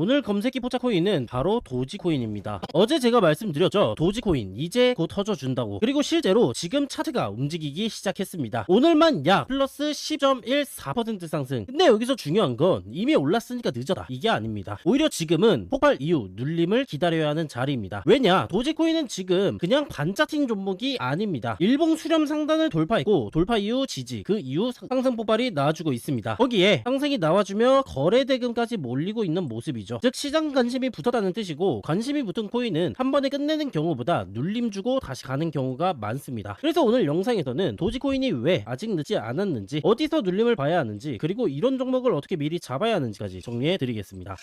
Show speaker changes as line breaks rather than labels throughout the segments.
오늘 검색기 포착 코인은 바로 도지코인입니다. 어제 제가 말씀드렸죠. 도지코인 이제 곧 터져준다고. 그리고 실제로 지금 차트가 움직이기 시작했습니다. 오늘만 약 플러스 10.14% 상승. 근데 여기서 중요한 건 이미 올랐으니까 늦었다, 이게 아닙니다. 오히려 지금은 폭발 이후 눌림을 기다려야 하는 자리입니다. 왜냐, 도지코인은 지금 그냥 반짜팅 종목이 아닙니다. 일봉 수렴 상단을 돌파했고 돌파 이후 지지, 그 이후 상승 폭발이 나와주고 있습니다. 거기에 상승이 나와주며 거래대금까지 몰리고 있는 모습이죠. 즉 시장 관심이 붙었다는 뜻이고, 관심이 붙은 코인은 한 번에 끝내는 경우보다 눌림 주고 다시 가는 경우가 많습니다. 그래서 오늘 영상에서는 도지코인이 왜 아직 늦지 않았는지, 어디서 눌림을 봐야 하는지, 그리고 이런 종목을 어떻게 미리 잡아야 하는지까지 정리해 드리겠습니다.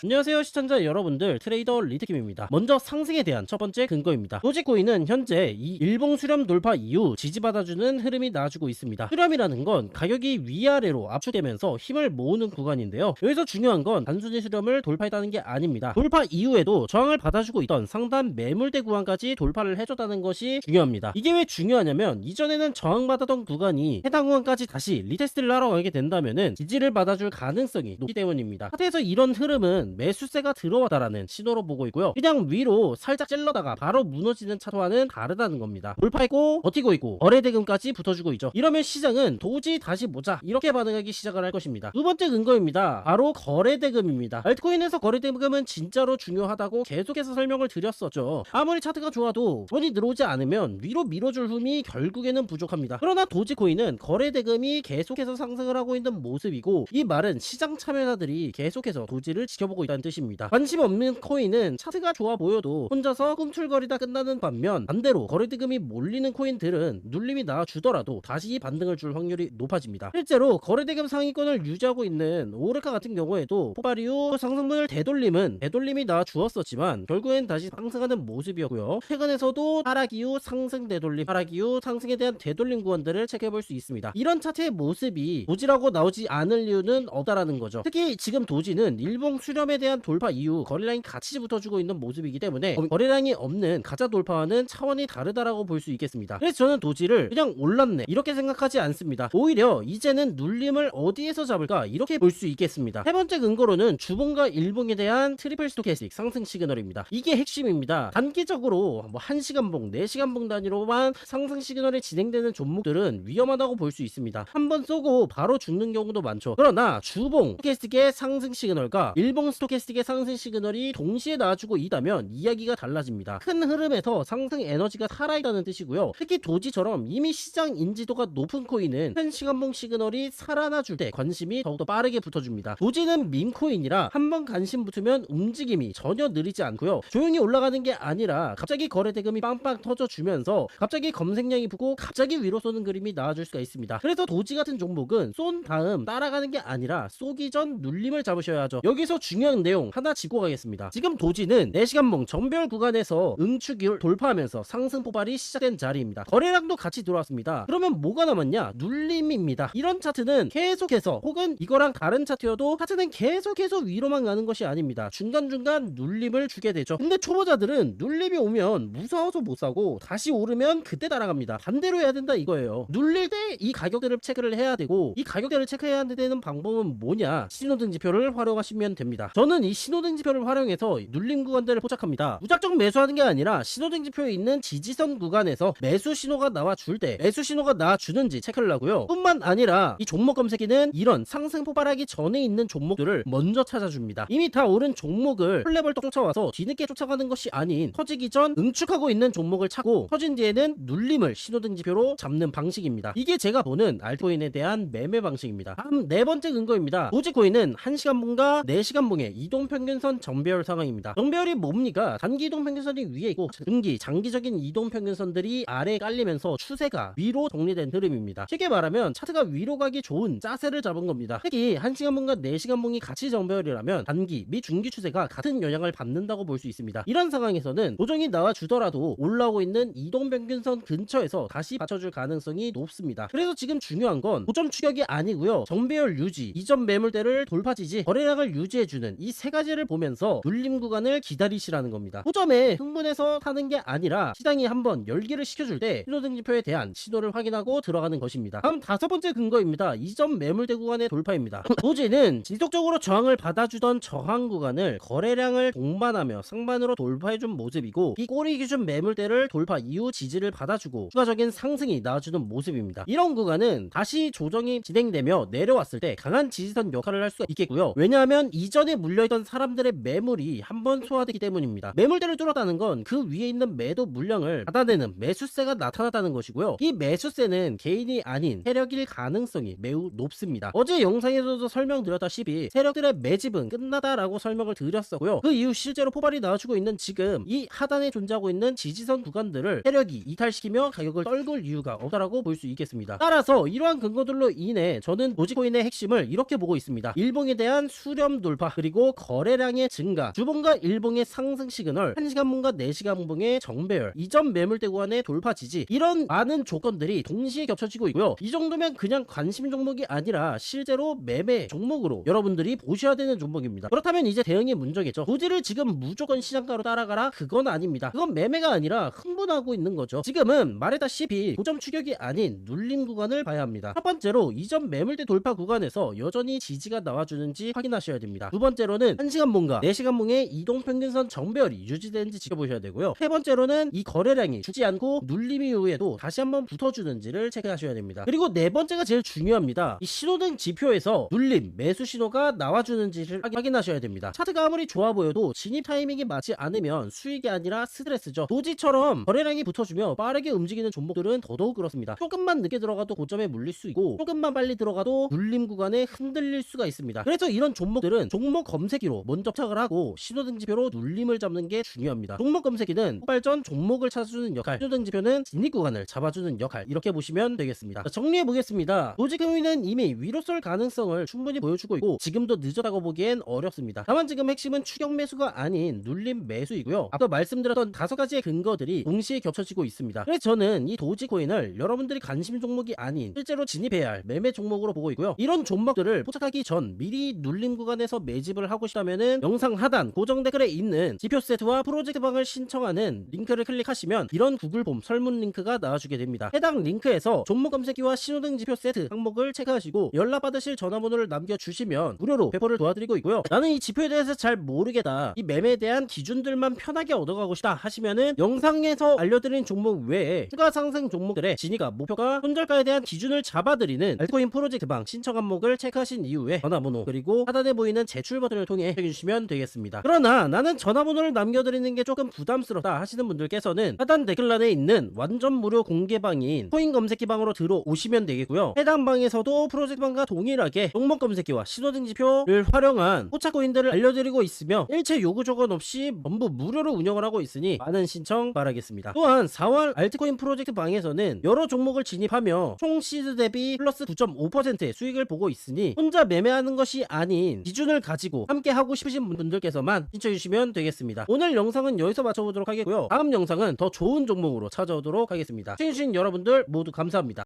안녕하세요 시청자 여러분들, 트레이더 리트킴입니다. 먼저 상승에 대한 첫 번째 근거입니다. 도지코인은 현재 이 일봉 수렴 돌파 이후 지지받아주는 흐름이 나와주고 있습니다. 수렴이라는 건 가격이 위아래로 압축되면서 힘을 모으는 구간인데요, 여기서 중요한 건 단순히 수렴을 돌파했다는 게 아닙니다. 돌파 이후에도 저항을 받아주고 있던 상단 매물대 구간까지 돌파를 해줬다는 것이 중요합니다. 이게 왜 중요하냐면, 이전에는 저항받았던 구간이 해당 구간까지 다시 리테스트를 하러 가게 된다면은 지지를 받아줄 가능성이 높기 때문입니다. 차트에서 이런 흐름은 매수세가 들어왔다라는 신호로 보고 있고요, 그냥 위로 살짝 찔러다가 바로 무너지는 차트와는 다르다는 겁니다. 돌파했고 버티고 있고 거래대금까지 붙어주고 있죠. 이러면 시장은 도저히 다시 보자, 이렇게 반응하기 시작을 할 것입니다. 두 번째 근거입니다. 바로 거래대금입니다. 알트코인에서 거래대금은 진짜로 중요하다고 계속해서 설명을 드렸었죠. 아무리 차트가 좋아도 돈이 들어오지 않으면 위로 밀어줄 힘이 결국에는 부족합니다. 그러나 도지코인은 거래대금이 계속해서 상승을 하고 있는 모습이고, 이 말은 시장 참여자들이 계속해서 도지를 지켜보고 있다는 뜻입니다. 관심 없는 코인은 차트가 좋아 보여도 혼자서 꿈틀거리다 끝나는 반면, 반대로 거래대금이 몰리는 코인들은 눌림이 나와주더라도 다시 반등을 줄 확률이 높아집니다. 실제로 거래대금 상위권을 유지하고 있는 오르카 같은 경우에도 폭발 이후 상승분을 되돌림이 나와주었었지만 결국엔 다시 상승하는 모습이었고요, 최근에서도 하락 이후 상승 되돌림, 하락 이후 상승에 대한 되돌림 구간들을 체크해볼 수 있습니다. 이런 차트의 모습이 도지라고 나오지 않을 이유는 없다라는 거죠. 특히 지금 도지는 일봉 수렴에 대한 돌파 이후 거래량이 같이 붙어주고 있는 모습이기 때문에 거래량이 없는 가짜 돌파와는 차원이 다르다라고 볼 수 있겠습니다. 그래서 저는 도지를 그냥 올랐네 이렇게 생각하지 않습니다. 오히려 이제는 눌림을 어디에서 잡을까, 이렇게 볼 수 있겠습니다. 세 번째 근거로는 주봉과 일봉에 대한 트리플 스토캐스틱 상승 시그널입니다. 이게 핵심입니다. 단기적으로 1시간봉, 4시간봉 단위로만 상승 시그널이 진행되는 종목들은 위험하다고 볼 수 있습니다. 한번 쏘고 바로 죽는 경우도 많죠. 그러나 주봉 스토캐스틱의 상승 시그널과 일봉 스토캐스틱의 상승 시그널이 동시에 나와주고 있다면 이야기가 달라집니다. 큰 흐름에서 상승 에너지가 살아있다는 뜻이고요, 특히 도지처럼 이미 시장 인지도가 높은 코인은 큰 시간봉 시그널이 살아나줄 때 관심이 더욱더 빠르게 붙어줍니다. 도지는 밈코인이라 한번 관심 붙으면 움직임이 전혀 느리지 않고요, 조용히 올라가는 게 아니라 갑자기 거래대금이 빵빵 터져주면서 갑자기 검색량이 붙고 갑자기 위로 쏘는 그림이 나와줄 수가 있습니다. 그래서 도지 같은 종목은 쏜 다음 따라가는 게 아니라 쏘기 전 눌림을 잡으셔야 하죠. 여기서 중요한 내용 하나 짚고 가겠습니다. 지금 도지는 4시간봉 정별 구간에서 응축을 돌파하면서 상승 폭발이 시작된 자리입니다. 거래량도 같이 들어왔습니다. 그러면 뭐가 남았냐? 눌림입니다. 이런 차트는 계속해서, 혹은 이거랑 다른 차트여도 차트는 계속해서 위로만 가는 것이 아닙니다. 중간중간 눌림을 주게 되죠. 근데 초보자들은 눌림이 오면 무서워서 못 사고 다시 오르면 그때 따라갑니다. 반대로 해야 된다 이거예요. 눌릴 때 이 가격대를 체크를 해야 되고, 이 가격대를 체크해야 되는 방법은 뭐냐? 신호등 지표를 활용하시면 됩니다. 저는 이 신호등 지표를 활용해서 눌림 구간들을 포착합니다. 무작정 매수하는 게 아니라 신호등 지표에 있는 지지선 구간에서 매수 신호가 나와줄 때 매수 신호가 나와주는지 체크를 하고요, 뿐만 아니라 이 종목 검색에는 이런 상승 폭발하기 전에 있는 종목들을 먼저 찾아줍니다. 이미 다 오른 종목을 헐레벌떡 쫓아와서 뒤늦게 쫓아가는 것이 아닌, 터지기 전 응축하고 있는 종목을 찾고 터진 뒤에는 눌림을 신호등 지표로 잡는 방식입니다. 이게 제가 보는 알트코인에 대한 매매 방식입니다. 다음 네 번째 근거입니다. 도지코인은 1시간봉과 4시간봉의 이동평균선 정배열 상황입니다. 정배열이 뭡니까? 단기 이동평균선이 위에 있고 중기, 장기적인 이동평균선들이 아래에 깔리면서 추세가 위로 정리된 흐름입니다. 쉽게 말하면 차트가 위로 가기 좋은 짜세를 잡은 겁니다. 특히 1시간봉과 4시간봉이 같이 정배열이라면 단기 및 중기 추세가 같은 영향을 받는다고 볼 수 있습니다. 이런 상황에서는 조정이 나와주더라도 올라오고 있는 이동평균선 근처에서 다시 받쳐줄 가능성이 높습니다. 그래서 지금 중요한 건 고점 추격이 아니고요, 정배열 유지, 이전 매물대를 돌파 지지, 거래량을 유지해주는 저는 이 세 가지를 보면서 눌림 구간을 기다리시라는 겁니다. 고점에 흥분해서 타는 게 아니라 시장이 한번 열기를 식혀줄 때 신호등지표에 대한 신호를 확인하고 들어가는 것입니다. 다음 5번째 근거입니다. 이전 매물대 구간의 돌파입니다. 도지는 지속적으로 저항을 받아주던 저항 구간을 거래량을 동반하며 상반으로 돌파해준 모습이고, 이 꼬리 기준 매물대를 돌파 이후 지지를 받아주고 추가적인 상승이 나와주는 모습입니다. 이런 구간은 다시 조정이 진행되며 내려왔을 때 강한 지지선 역할을 할 수가 있겠고요. 왜냐하면 이전에 물려있던 사람들의 매물이 한번 소화되기 때문입니다. 매물대를 뚫었다는 건 그 위에 있는 매도 물량을 받아내는 매수세가 나타났다는 것이고요. 이 매수세는 개인이 아닌 세력일 가능성이 매우 높습니다. 어제 영상에서도 설명드렸다시피 세력들의 매집은 끝나다라고 설명을 드렸었고요. 그 이후 실제로 포발이 나와주고 있는 지금 이 하단에 존재하고 있는 지지선 구간들을 세력이 이탈시키며 가격을 떨굴 이유가 없다라고 볼 수 있겠습니다. 따라서 이러한 근거들로 인해 저는 도지코인의 핵심을 이렇게 보고 있습니다. 일봉에 대한 수렴 돌파, 그리고 거래량의 증가, 주봉과 일봉의 상승 시그널, 1시간봉과 4시간봉의 정배열, 이전 매물대 구간의 돌파 지지, 이런 많은 조건들이 동시에 겹쳐지고 있고요. 이 정도면 그냥 관심 종목이 아니라 실제로 매매 종목으로 여러분들이 보셔야 되는 종목입니다. 그렇다면 이제 대응이 문제겠죠. 도지를 지금 무조건 시장가로 따라가라? 그건 아닙니다. 그건 매매가 아니라 흥분하고 있는 거죠. 지금은 말했다시피 고점 추격이 아닌 눌림 구간을 봐야 합니다. 첫 번째로 이전 매물대 돌파 구간에서 여전히 지지가 나와주는지 확인하셔야 됩니다. 두 번째로는 1시간봉과 4시간봉의 이동평균선 정배열이 유지되는지 지켜보셔야 되고요. 세 번째로는 이 거래량이 죽지 않고 눌림 이후에도 다시 한번 붙어주는지를 체크하셔야 됩니다. 그리고 네 번째가 제일 중요합니다. 이 신호등 지표에서 눌림, 매수 신호가 나와주는지를 확인하셔야 됩니다. 차트가 아무리 좋아 보여도 진입 타이밍이 맞지 않으면 수익이 아니라 스트레스죠. 도지처럼 거래량이 붙어주며 빠르게 움직이는 종목들은 더더욱 그렇습니다. 조금만 늦게 들어가도 고점에 물릴 수 있고, 조금만 빨리 들어가도 눌림 구간에 흔들릴 수가 있습니다. 그래서 이런 종목들은 종목 검색기로 먼저 착을 하고 신호등 지표로 눌림을 잡는 게 중요합니다. 종목 검색기는 폭발전 종목을 찾아주는 역할, 신호등 지표는 진입 구간을 잡아주는 역할, 이렇게 보시면 되겠습니다. 정리해 보겠습니다. 도지코인은 이미 위로 쏠 가능성을 충분히 보여주고 있고 지금도 늦었다고 보기엔 어렵습니다. 다만 지금 핵심은 추격 매수가 아닌 눌림 매수이고요. 앞서 말씀드렸던 5가지의 근거들이 동시에 겹쳐지고 있습니다. 그래서 저는 이 도지코인을 여러분들이 관심 종목이 아닌 실제로 진입해야 할 매매 종목으로 보고 있고요. 이런 종목들을 포착하기 전 미리 눌림 구간에서 매집을 하고 싶다면은 영상 하단 고정 댓글에 있는 지표 세트와 프로젝트 방을 신청하는 링크를 클릭하시면 이런 구글 폼 설문 링크가 나와주게 됩니다. 해당 링크에서 종목 검색기와 신호등 지표 세트 항목을 체크하시고 연락받으실 전화번호를 남겨주시면 무료로 배포를 도와드리고 있고요. 나는 이 지표에 대해서 잘 모르겠다, 이 매매에 대한 기준들만 편하게 얻어가고 싶다 하시면은 영상에서 알려드린 종목 외에 추가 상승 종목들의 진입가, 목표가, 손절가에 대한 기준을 잡아드리는 알트코인 프로젝트 방 신청 항목을 체크하신 이후에 전화번호 그리고 하단에 보이는 제출 버튼을 통해 해주시면 되겠습니다. 그러나 나는 전화번호를 남겨드리는 게 조금 부담스럽다 하시는 분들께서는 하단 댓글란에 있는 완전 무료 공개방인 코인 검색기 방으로 들어오시면 되겠고요. 해당 방에서도 프로젝트 방과 동일하게 종목 검색기와 신호등 지표를 활용한 포착코인들을 알려드리고 있으며 일체 요구 조건 없이 전부 무료로 운영을 하고 있으니 많은 신청 바라겠습니다. 또한 4월 알트코인 프로젝트 방에서는 여러 종목을 진입하며 총 시드 대비 플러스 9.5%의 수익을 보고 있으니 혼자 매매하는 것이 아닌 기준을 가지고 함께 하고 싶으신 분들께서만 신청해 주시면 되겠습니다. 오늘 영상은 여기서 마쳐보도록 하겠고요. 다음 영상은 더 좋은 종목으로 찾아오도록 하겠습니다. 시청해주신 여러분들 모두 감사합니다.